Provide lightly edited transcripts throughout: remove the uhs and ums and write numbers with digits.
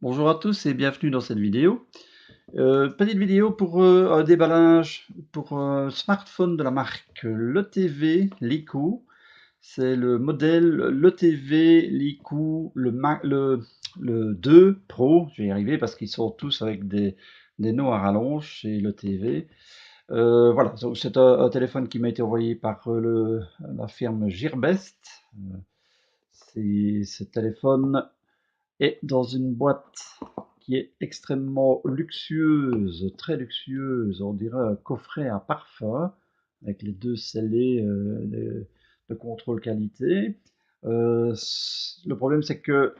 Bonjour à tous et bienvenue dans cette vidéo. Petite vidéo pour un déballage pour un smartphone de la marque LeTV Liku. C'est le modèle LeTV Liku, le 2 Pro. Je vais y arriver parce qu'ils sont tous avec des noms à rallonge chez LeTV. Voilà, donc c'est un téléphone qui m'a été envoyé par la firme Gearbest. Ce téléphone est dans une boîte qui est extrêmement luxueuse, très luxueuse, on dirait un coffret à parfum, avec les deux scellés de contrôle qualité. Le problème, c'est que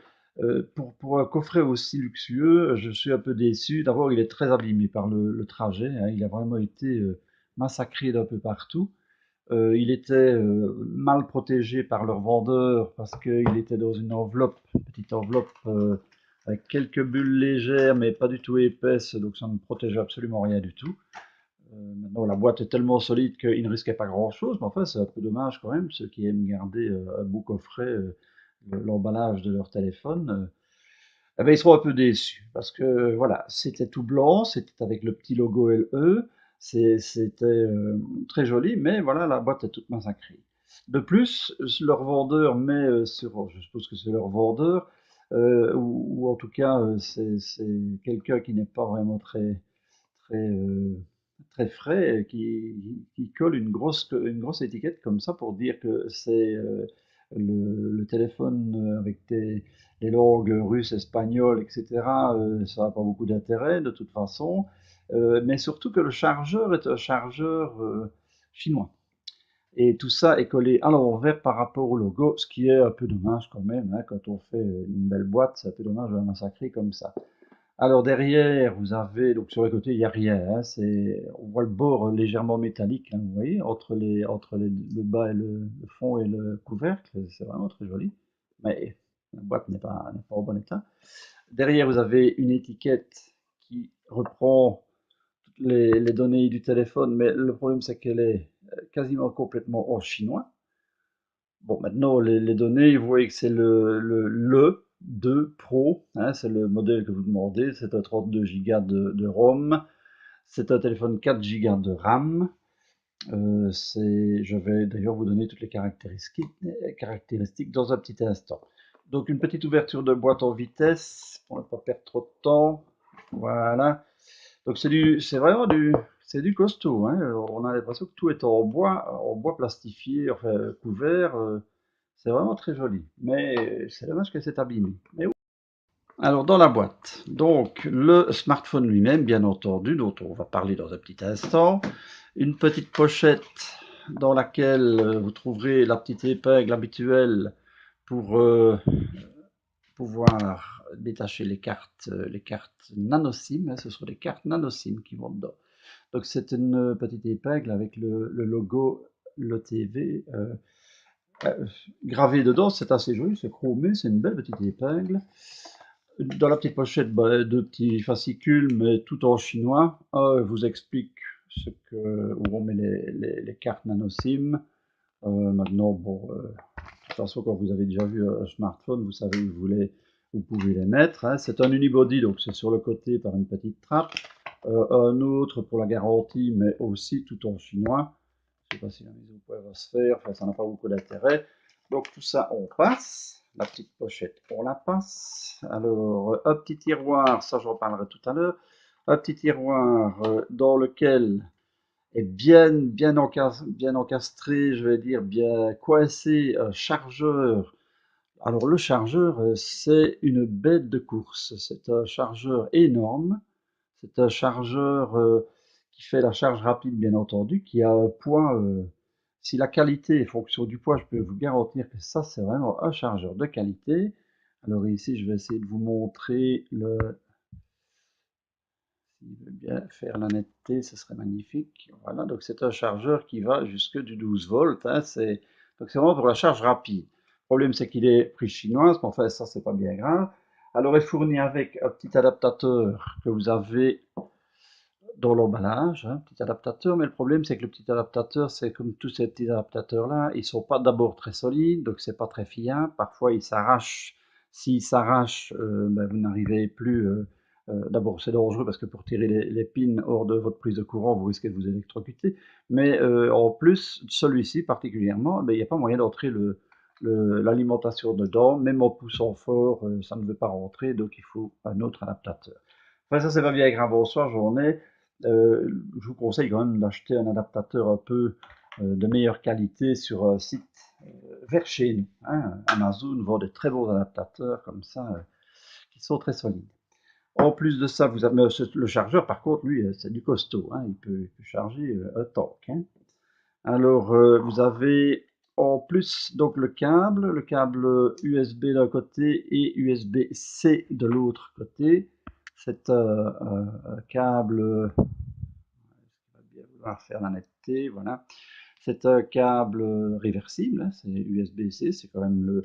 pour un coffret aussi luxueux, je suis un peu déçu. D'abord, il est très abîmé par le trajet, hein. Il a vraiment été massacré d'un peu partout. Il était mal protégé par leur vendeur parce qu'il était dans une enveloppe, une petite enveloppe avec quelques bulles légères mais pas du tout épaisses, donc ça ne protégeait absolument rien du tout. Maintenant, la boîte est tellement solide qu'il ne risquait pas grand-chose, mais enfin, c'est un peu dommage quand même, ceux qui aiment garder un beau coffret, l'emballage de leur téléphone. Eh ben, ils seront un peu déçus parce que voilà, c'était tout blanc, c'était avec le petit logo LE, c'était très joli, mais voilà, la boîte est toute massacrée. De plus, leur vendeur met sur, je suppose que c'est leur vendeur, ou en tout cas c'est quelqu'un qui n'est pas vraiment très, très frais, qui colle une grosse étiquette comme ça pour dire que c'est le téléphone avec les langues russes, espagnoles, etc. Ça n'a pas beaucoup d'intérêt de toute façon, mais surtout que le chargeur est un chargeur chinois. Et tout ça est collé à l'envers par rapport au logo, ce qui est un peu dommage quand même, hein, quand on fait une belle boîte, c'est un peu dommage de la massacrer comme ça. Alors derrière, vous avez, donc sur les côtés, il n'y a rien, hein, on voit le bord légèrement métallique, hein, vous voyez, le bas et le fond et le couvercle, c'est vraiment très joli, mais la boîte n'est pas en bon état. Derrière, vous avez une étiquette qui reprend toutes les données du téléphone, mais le problème c'est qu'elle est quasiment complètement en chinois. Bon, maintenant, les données, vous voyez que c'est le 2 Pro, hein, c'est le modèle que vous demandez, c'est un 32 Go de ROM, c'est un téléphone 4 Go de RAM. Je vais d'ailleurs vous donner toutes les caractéristiques dans un petit instant. Donc, une petite ouverture de boîte en vitesse, pour ne pas perdre trop de temps. Voilà. Donc, c'est du costaud, hein. On a l'impression que tout est en bois plastifié, enfin couvert. C'est vraiment très joli, mais c'est dommage que c'est abîmé. Mais oui. Alors dans la boîte, donc le smartphone lui-même, bien entendu, dont on va parler dans un petit instant, une petite pochette dans laquelle vous trouverez la petite épingle habituelle pour pouvoir détacher les cartes nano SIM, hein, ce sont des cartes nano SIM qui vont dedans. Donc c'est une petite épingle avec le logo LeTV gravé dedans, c'est assez joli, c'est chromé, c'est une belle petite épingle. Dans la petite pochette, bah, deux petits fascicules, mais tout en chinois. Un vous explique où on met les cartes nano SIM. Maintenant, bon, de toute façon, quand vous avez déjà vu un smartphone, vous savez où vous pouvez les mettre, hein. C'est un unibody, donc c'est sur le côté par une petite trappe. Un autre pour la garantie, mais aussi tout en chinois. Je ne sais pas si la mise au point va se faire, enfin, ça n'a pas beaucoup d'intérêt. Donc tout ça, on passe. La petite pochette, on la passe. Alors, un petit tiroir, ça j'en parlerai tout à l'heure. Un petit tiroir dans lequel est bien encastré, je vais dire, bien coincé un chargeur. Alors le chargeur, c'est une bête de course. C'est un chargeur énorme. C'est un chargeur qui fait la charge rapide, bien entendu, qui a un poids. Si la qualité est fonction du poids, je peux vous garantir que ça, c'est vraiment un chargeur de qualité. Alors ici, je vais essayer de vous montrer s'il veut bien faire la netteté, ce serait magnifique. Voilà, donc c'est un chargeur qui va jusque du 12 volts, hein, donc c'est vraiment pour la charge rapide. Le problème, c'est qu'il est prix chinois, mais enfin, ça, c'est pas bien grave. Alors, il est fourni avec un petit adaptateur que vous avez dans l'emballage, hein, petit adaptateur, mais le problème c'est que le petit adaptateur, c'est comme tous ces petits adaptateurs là, ils sont pas d'abord très solides, donc c'est pas très fiable, parfois ils s'arrachent S'il s'arrache, ben, vous n'arrivez plus. D'abord, c'est dangereux parce que pour tirer les pins hors de votre prise de courant, vous risquez de vous électrocuter. Mais en plus, celui-ci particulièrement, ben, il n'y a pas moyen d'entrer l'alimentation dedans. Même en poussant fort, ça ne veut pas rentrer, donc il faut un autre adaptateur. Enfin, ça, c'est pas bien grave. Bonsoir, j'en ai. Je vous conseille quand même d'acheter un adaptateur un peu de meilleure qualité sur un site vers chez nous, hein. Amazon vend de très bons adaptateurs comme ça, qui sont très solides. En plus de ça, vous avez le chargeur, par contre, lui, c'est du costaud, hein. Il peut charger un tank, hein. Alors, vous avez en plus donc le câble USB d'un côté et USB-C de l'autre côté. C'est un câble, va bien vouloir faire la netteté, voilà. C'est un câble réversible, hein, c'est USB-C, c'est quand même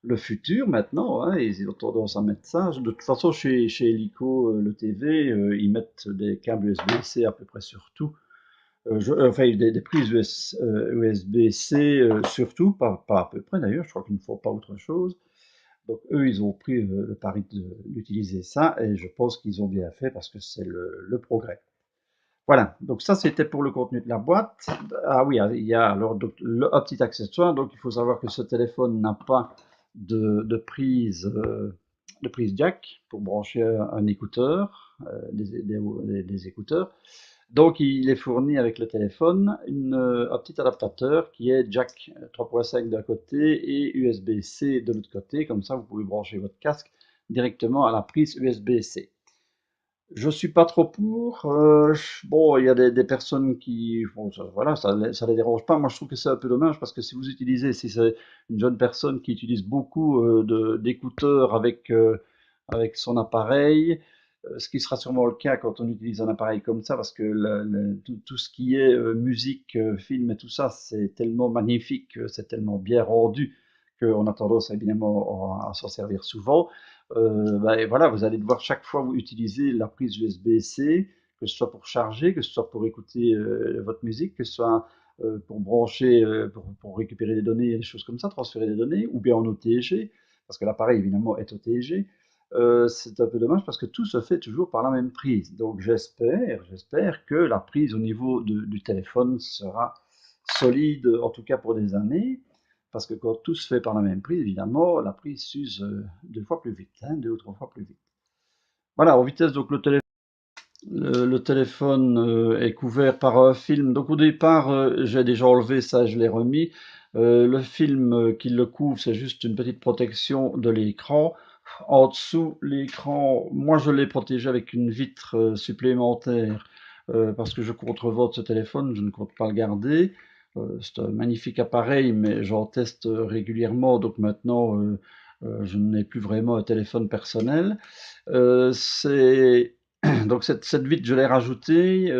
le futur maintenant, hein, ils ont tendance à mettre ça. De toute façon, chez Helico, le TV, ils mettent des câbles USB-C à peu près sur tout. Enfin, des prises USB-C surtout, pas à peu près d'ailleurs, je crois qu'ils ne font pas autre chose. Donc eux, ils ont pris le pari d'utiliser ça et je pense qu'ils ont bien fait parce que c'est le progrès. Voilà, donc ça c'était pour le contenu de la boîte. Ah oui, il y a alors donc, un petit accessoire. Donc il faut savoir que ce téléphone n'a pas de prise jack pour brancher un écouteur, des écouteurs. Donc il est fourni avec le téléphone un petit adaptateur qui est jack 3.5 d'un côté et USB-C de l'autre côté. Comme ça, vous pouvez brancher votre casque directement à la prise USB-C. Je suis pas trop pour. Bon, il y a des personnes qui, bon, voilà, ça les dérange pas. Moi, je trouve que c'est un peu dommage parce que si vous utilisez, si c'est une jeune personne qui utilise beaucoup d'écouteurs avec son appareil, ce qui sera sûrement le cas quand on utilise un appareil comme ça, parce que tout ce qui est musique, film et tout ça, c'est tellement magnifique, c'est tellement bien rendu qu'on a tendance évidemment à s'en servir souvent. Bah, et voilà, vous allez devoir chaque fois vous utiliser la prise USB-C, que ce soit pour charger, que ce soit pour écouter votre musique, que ce soit pour brancher, pour récupérer des données, des choses comme ça, transférer des données, ou bien en OTG, parce que l'appareil évidemment est OTG. C'est un peu dommage parce que tout se fait toujours par la même prise. Donc j'espère que la prise au niveau du téléphone sera solide, en tout cas pour des années. Parce que quand tout se fait par la même prise, évidemment, la prise s'use deux fois plus vite, hein, deux ou trois fois plus vite. Voilà, en vitesse, donc le téléphone est couvert par un film. Donc au départ, j'ai déjà enlevé ça, je l'ai remis. Le film qui le couvre, c'est juste une petite protection de l'écran. En dessous, l'écran, moi je l'ai protégé avec une vitre supplémentaire parce que je contrevente ce téléphone, je ne compte pas le garder. C'est un magnifique appareil, mais j'en teste régulièrement, donc maintenant je n'ai plus vraiment un téléphone personnel. C'est donc cette vitre, je l'ai rajoutée,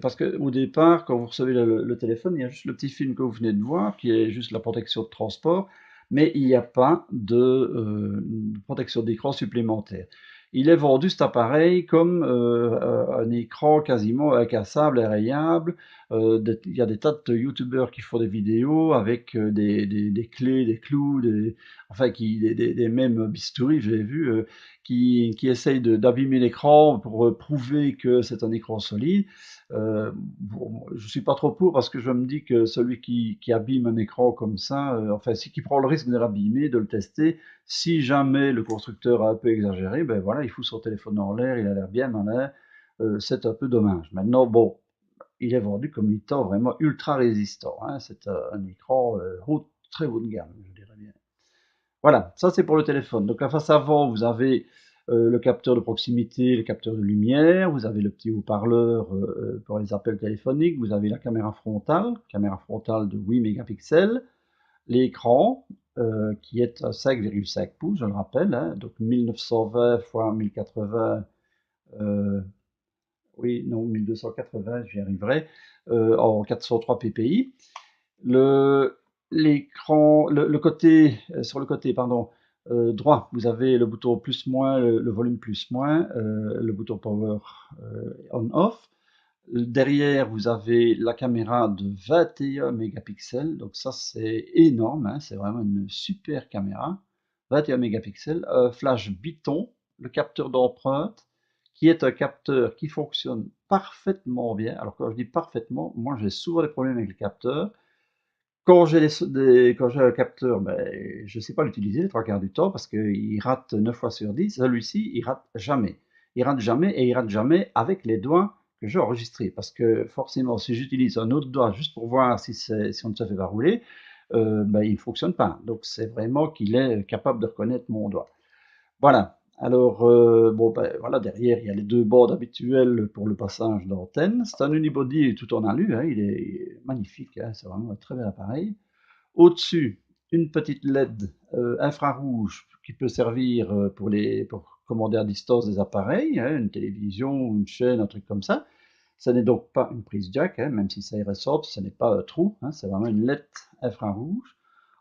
parce qu'au départ, quand vous recevez le téléphone, il y a juste le petit film que vous venez de voir, qui est juste la protection de transport, mais il n'y a pas de protection d'écran supplémentaire. Il est vendu cet appareil comme un écran quasiment incassable et rayable. Il y a des tas de youtubeurs qui font des vidéos avec des clés, des clous, enfin des mêmes bistouris, j'ai vu, qui essayent d'abîmer l'écran pour prouver que c'est un écran solide. Bon, je suis pas trop pour parce que je me dis que celui qui abîme un écran comme ça, enfin, si qui prend le risque de l'abîmer, de le tester, si jamais le constructeur a un peu exagéré, ben voilà, il fout son téléphone en l'air, il a l'air bien malin, c'est un peu dommage. Maintenant, bon, il est vendu comme étant vraiment ultra résistant, hein. C'est un écran très haut de gamme, je dirais bien. Voilà, ça c'est pour le téléphone. Donc la face avant, vous avez le capteur de proximité, le capteur de lumière, vous avez le petit haut-parleur pour les appels téléphoniques, vous avez la caméra frontale de 8 mégapixels, l'écran qui est à 5,5 pouces, je le rappelle, hein, donc 1920 x 1080, oui, non, 1280, j'y arriverai, en 403 ppi. Le, l'écran, le côté, sur le côté, pardon, droit, vous avez le bouton plus-moins, le volume plus-moins, le bouton power on-off. Derrière, vous avez la caméra de 21 mégapixels, donc ça c'est énorme, hein, c'est vraiment une super caméra. 21 mégapixels, flash Biton, le capteur d'empreinte, qui est un capteur qui fonctionne parfaitement bien. Alors quand je dis parfaitement, moi j'ai souvent des problèmes avec le capteur. Quand j'ai un capteur, ben, je ne sais pas l'utiliser les trois quarts du temps parce qu'il rate 9 fois sur 10. Celui-ci, il rate jamais. Il rate jamais et il rate jamais avec les doigts que j'ai enregistrés. Parce que forcément, si j'utilise un autre doigt juste pour voir si on ne se fait pas rouler, ben, il ne fonctionne pas. Donc c'est vraiment qu'il est capable de reconnaître mon doigt. Voilà. Alors, bon, ben, voilà, derrière, il y a les deux bords habituels pour le passage d'antenne. C'est un unibody tout en alu, hein, il est magnifique, hein, c'est vraiment un très bel appareil. Au-dessus, une petite LED infrarouge qui peut servir pour commander à distance des appareils, hein, une télévision, une chaîne, un truc comme ça. Ce n'est donc pas une prise jack, hein, même si ça y ressorte, ce n'est pas un trou, hein, c'est vraiment une LED infrarouge.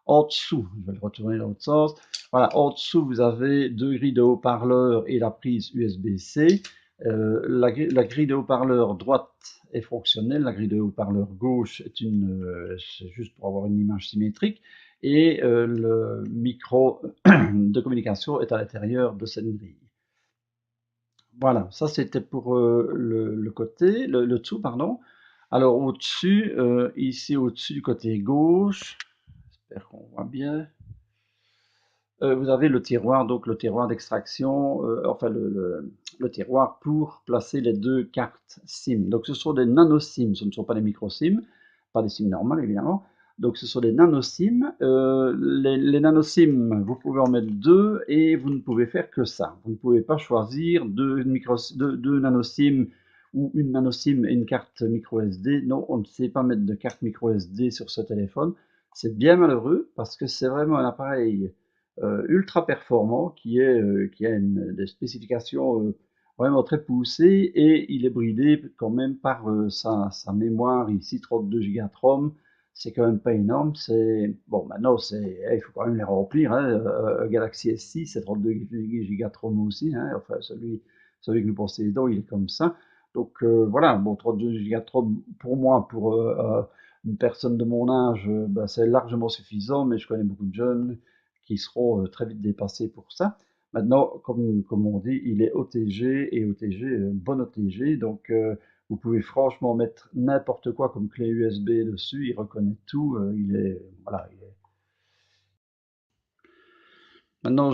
En dessous, je vais le retourner dans l'autre sens. Voilà, en dessous, vous avez deux grilles de haut-parleurs et la prise USB-C. La grille de haut-parleur droite est fonctionnelle, la grille de haut-parleur gauche c'est juste pour avoir une image symétrique, et le micro de communication est à l'intérieur de cette grille. Voilà, ça c'était pour le côté, le dessous, pardon. Alors au-dessus, ici au-dessus du côté gauche, j'espère qu'on voit bien. Vous avez le tiroir, donc le tiroir d'extraction, enfin le tiroir pour placer les deux cartes SIM. Donc ce sont des nano SIM, ce ne sont pas des micro SIM, pas des SIM normales évidemment. Donc ce sont des nano SIM. Les nano SIM, vous pouvez en mettre deux et vous ne pouvez faire que ça. Vous ne pouvez pas choisir deux nano SIM ou une nano SIM et une carte micro SD. Non, on ne sait pas mettre de carte micro SD sur ce téléphone. C'est bien malheureux parce que c'est vraiment un appareil ultra performant qui a des spécifications vraiment très poussées et il est bridé quand même par sa mémoire ici 32 Go de ROM. C'est quand même pas énorme. C'est bon, maintenant il faut quand même les remplir. Hein. Un Galaxy S6 c'est 32 Go de ROM aussi. Hein. Enfin celui que nous possédons il est comme ça. Donc voilà, bon 32 Go de ROM pour moi pour une personne de mon âge, ben, c'est largement suffisant, mais je connais beaucoup de jeunes qui seront très vite dépassés pour ça. Maintenant, comme on dit, il est OTG et OTG, bon OTG, donc vous pouvez franchement mettre n'importe quoi comme clé USB dessus, il reconnaît tout, il est voilà. Maintenant,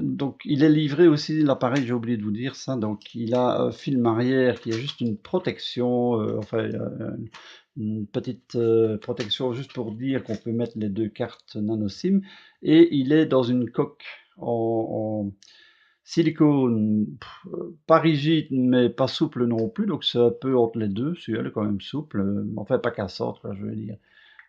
donc il est livré aussi l'appareil, j'ai oublié de vous dire ça. Donc il a un film arrière qui est juste une protection, enfin une petite protection juste pour dire qu'on peut mettre les deux cartes nano SIM. Et il est dans une coque en silicone, pas rigide mais pas souple non plus. Donc c'est un peu entre les deux. Celui-là est quand même souple, enfin pas cassante, quoi, je veux dire.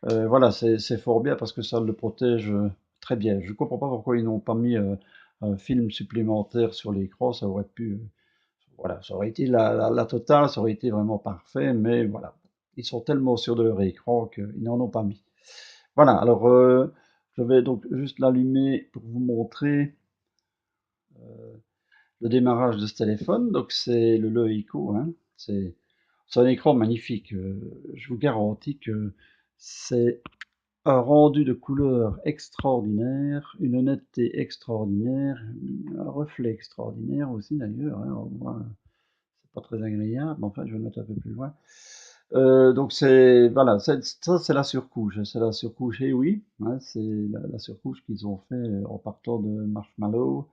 Voilà, c'est fort bien parce que ça le protège très bien. Je ne comprends pas pourquoi ils n'ont pas mis un film supplémentaire sur l'écran. Ça aurait pu, voilà, ça aurait été la totale, ça aurait été vraiment parfait. Mais voilà, ils sont tellement sûrs de leur écran qu'ils n'en ont pas mis. Voilà, alors je vais donc juste l'allumer pour vous montrer le démarrage de ce téléphone. Donc c'est le Loico, hein. C'est un écran magnifique. Je vous garantis que c'est un rendu de couleur extraordinaire, une netteté extraordinaire, un reflet extraordinaire aussi d'ailleurs, hein, on voit, c'est pas très agréable, mais enfin je vais le mettre un peu plus loin. Donc c'est voilà, ça c'est la surcouche, et oui, hein, c'est la surcouche qu'ils ont fait en partant de Marshmallow,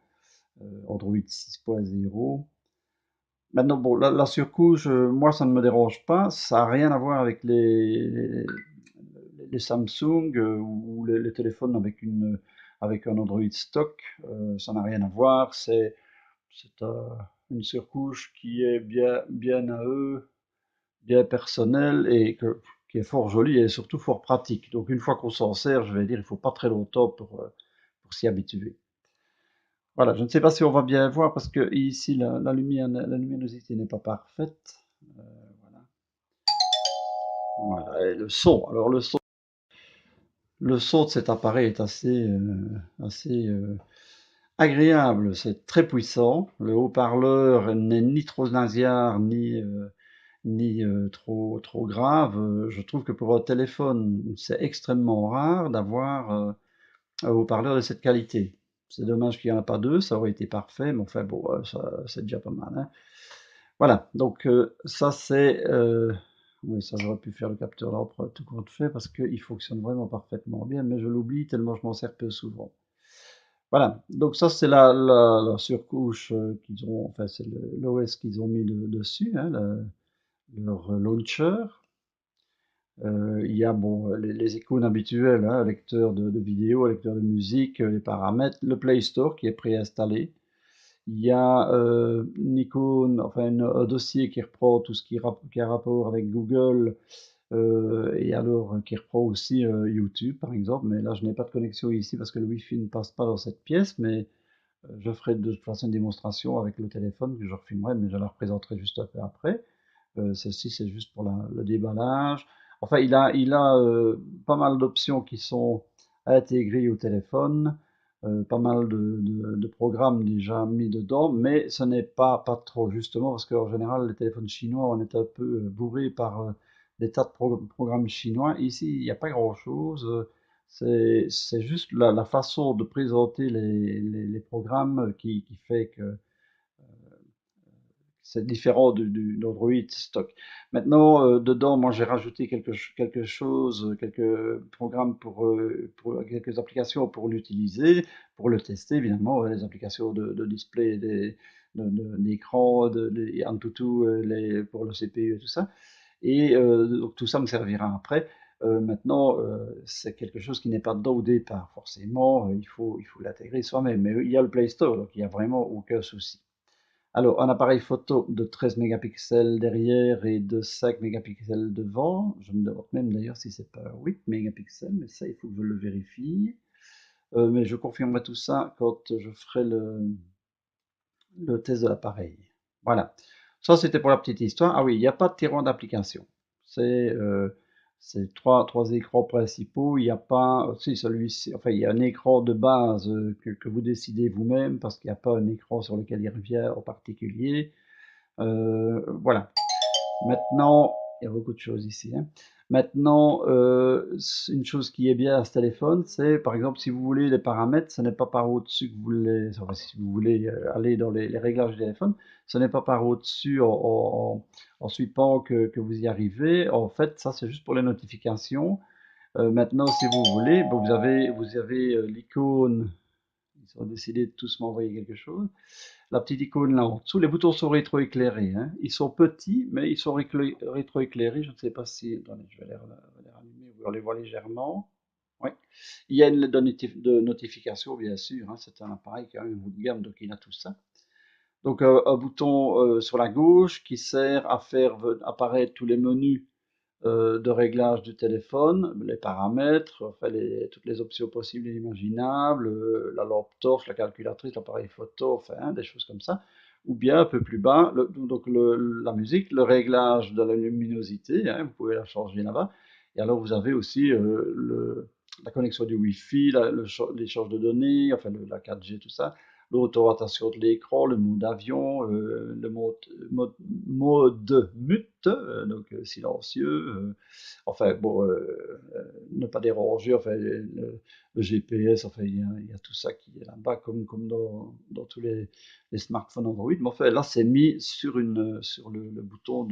Android 6.0. Maintenant, bon, la surcouche, moi, ça ne me dérange pas. Ça n'a rien à voir avec les Samsung ou les téléphones avec un Android stock. Ça n'a rien à voir. C'est une surcouche qui est bien à eux, bien personnelle et qui est fort jolie et surtout fort pratique. Donc, une fois qu'on s'en sert, je vais dire, il ne faut pas très longtemps pour s'y habituer. Voilà, je ne sais pas si on va bien voir parce que ici la luminosité n'est pas parfaite. Euh, voilà. Voilà, et le son. Alors le son de cet appareil est assez agréable. C'est très puissant. Le haut-parleur n'est ni trop nasillard ni trop grave. Je trouve que pour un téléphone, c'est extrêmement rare d'avoir un haut-parleur de cette qualité. C'est dommage qu'il n'y en a pas deux, ça aurait été parfait, mais enfin bon, ça c'est déjà pas mal, hein. Voilà, donc ça c'est... oui, ça j'aurais pu faire le capteur d'empreinte tout compte fait parce qu'il fonctionne vraiment parfaitement bien, mais je l'oublie tellement je m'en sers peu souvent. Voilà, donc ça c'est la surcouche qu'ils ont, enfin c'est l'OS qu'ils ont mis dessus, hein, leur launcher. Il y a bon, les icônes habituelles, hein, lecteur de vidéos, lecteur de musique, les paramètres, le Play Store qui est préinstallé. Il y a une icône, enfin un dossier qui reprend tout ce qui a rapport avec Google et alors qui reprend aussi YouTube par exemple. Mais là, je n'ai pas de connexion ici parce que le Wi-Fi ne passe pas dans cette pièce. Mais je ferai de toute façon une démonstration avec le téléphone que je refilmerai, mais je la représenterai juste un peu après. Ceci, c'est juste pour le déballage. Enfin, il a pas mal d'options qui sont intégrées au téléphone, pas mal de programmes déjà mis dedans, mais ce n'est pas trop justement, parce qu'en général, les téléphones chinois, on est un peu bourrés par des tas de programmes chinois. Ici, il n'y a pas grand-chose. C'est juste la façon de présenter les programmes qui fait que c'est différent d'Android stock. Maintenant, dedans, moi j'ai rajouté quelque chose, quelques programmes pour quelques applications pour l'utiliser, pour le tester évidemment, les applications de display, d'écran, Antutu, pour le CPU et tout ça. Et donc tout ça me servira après. Maintenant, c'est quelque chose qui n'est pas dedans au départ, forcément, il faut l'intégrer soi-même. Mais il y a le Play Store, donc il n'y a vraiment aucun souci. Alors, un appareil photo de 13 mégapixels derrière et de 5 mégapixels devant. Je me demande même d'ailleurs si c'est pas 8 mégapixels, mais ça, il faut que je le vérifie. Mais je confirmerai tout ça quand je ferai le test de l'appareil. Voilà. Ça, c'était pour la petite histoire. Ah oui, il n'y a pas de tirant d'application. C'est trois écrans principaux. Il n'y a pas, si celui-ci, enfin, il y a un écran de base que vous décidez vous-même parce qu'il n'y a pas un écran sur lequel il revient en particulier. Voilà. Maintenant, il y a beaucoup de choses ici, hein. Maintenant, une chose qui est bien à ce téléphone, c'est par exemple si vous voulez les paramètres, ce n'est pas par au-dessus que vous voulez, enfin, si vous voulez aller dans les réglages du téléphone, ce n'est pas par au-dessus en sweepant que vous y arrivez. En fait, ça c'est juste pour les notifications. Maintenant, si vous voulez, bon, vous avez l'icône. Ils ont décidé de tous m'envoyer quelque chose. La petite icône là en dessous, les boutons sont rétroéclairés, hein. Ils sont petits, mais ils sont rétroéclairés. Je ne sais pas si... Attendez, je vais les rallumer, vous les voir légèrement. Oui. Il y a une de notification, bien sûr, hein. C'est un appareil qui a un haut de gamme, donc il a tout ça. Donc un bouton sur la gauche qui sert à faire apparaître tous les menus de réglage du téléphone, les paramètres, enfin toutes les options possibles et imaginables, la lampe torche, la calculatrice, l'appareil photo, enfin hein, des choses comme ça. Ou bien un peu plus bas, donc la musique, le réglage de la luminosité, hein, vous pouvez la changer là-bas. Et alors vous avez aussi la connexion du Wi-Fi, l'échange de données, enfin la 4G, tout ça, l'auto-rotation de l'écran, le mode avion, le mode mute, donc silencieux, enfin bon, ne pas déranger, enfin le GPS, enfin il y a tout ça qui est là-bas comme dans tous les smartphones Android. Mais enfin là c'est mis sur le bouton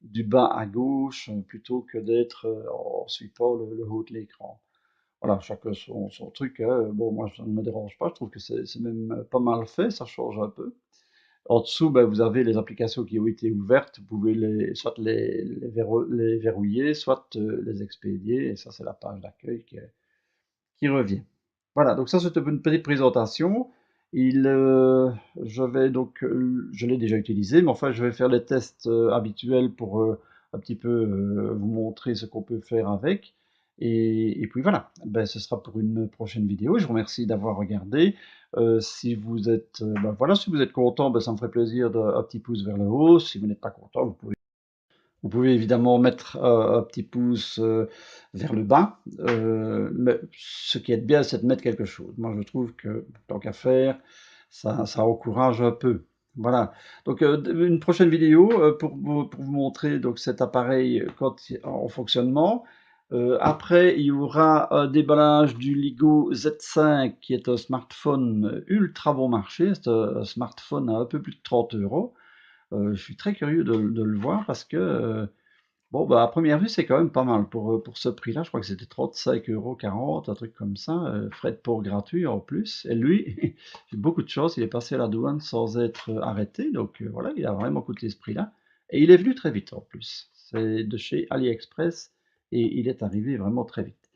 du bas à gauche plutôt que d'être en suivant le haut de l'écran. Voilà, chacun son truc, hein. Bon, moi, ça ne me dérange pas. Je trouve que c'est même pas mal fait. Ça change un peu. En dessous, ben, vous avez les applications qui ont été ouvertes. Vous pouvez soit les verrouiller, soit les expédier. Et ça, c'est la page d'accueil qui revient. Voilà, donc ça, c'était une petite présentation. Je vais donc, je l'ai déjà utilisé, mais enfin, je vais faire les tests habituels pour un petit peu vous montrer ce qu'on peut faire avec. Et puis voilà, ben, ce sera pour une prochaine vidéo. Je vous remercie d'avoir regardé. Si vous êtes, ben, voilà, si vous êtes content, ben, ça me ferait plaisir d'un petit pouce vers le haut. Si vous n'êtes pas content, vous pouvez évidemment mettre un petit pouce vers le bas, mais ce qui est bien, c'est de mettre quelque chose. Moi, je trouve que, tant qu'à faire, ça encourage un peu. Voilà. Donc, une prochaine vidéo pour vous montrer donc, cet appareil en fonctionnement. Après, il y aura un déballage du Ligo Z5 qui est un smartphone ultra bon marché. C'est un smartphone à un peu plus de 30 euros. Je suis très curieux de le voir parce que, bon, bah, à première vue, c'est quand même pas mal pour ce prix-là. Je crois que c'était 35,40 €, un truc comme ça, frais de port gratuits en plus. Et lui, j'ai beaucoup de chance, il est passé à la douane sans être arrêté. Donc voilà, il a vraiment coûté ce prix-là. Et il est venu très vite en plus. C'est de chez AliExpress et il est arrivé vraiment très vite.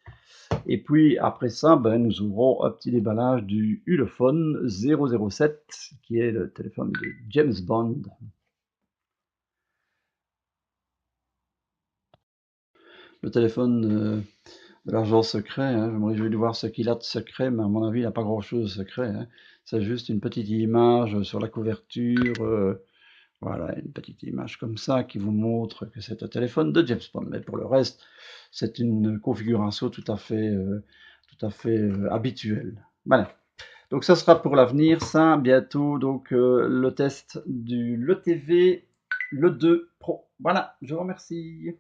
Et puis après ça, ben, nous aurons un petit déballage du Ulefone 007, qui est le téléphone de James Bond. Le téléphone de l'agent secret, hein. Je me réjouis de voir ce qu'il a de secret, mais à mon avis, il n'a pas grand-chose de secret, hein. C'est juste une petite image sur la couverture, voilà, une petite image comme ça qui vous montre que c'est un téléphone de James Bond. Mais pour le reste, c'est une configuration tout à fait habituelle. Voilà. Donc ça sera pour l'avenir, ça, bientôt, donc le test du LeTV, le 2 Pro. Voilà, je vous remercie.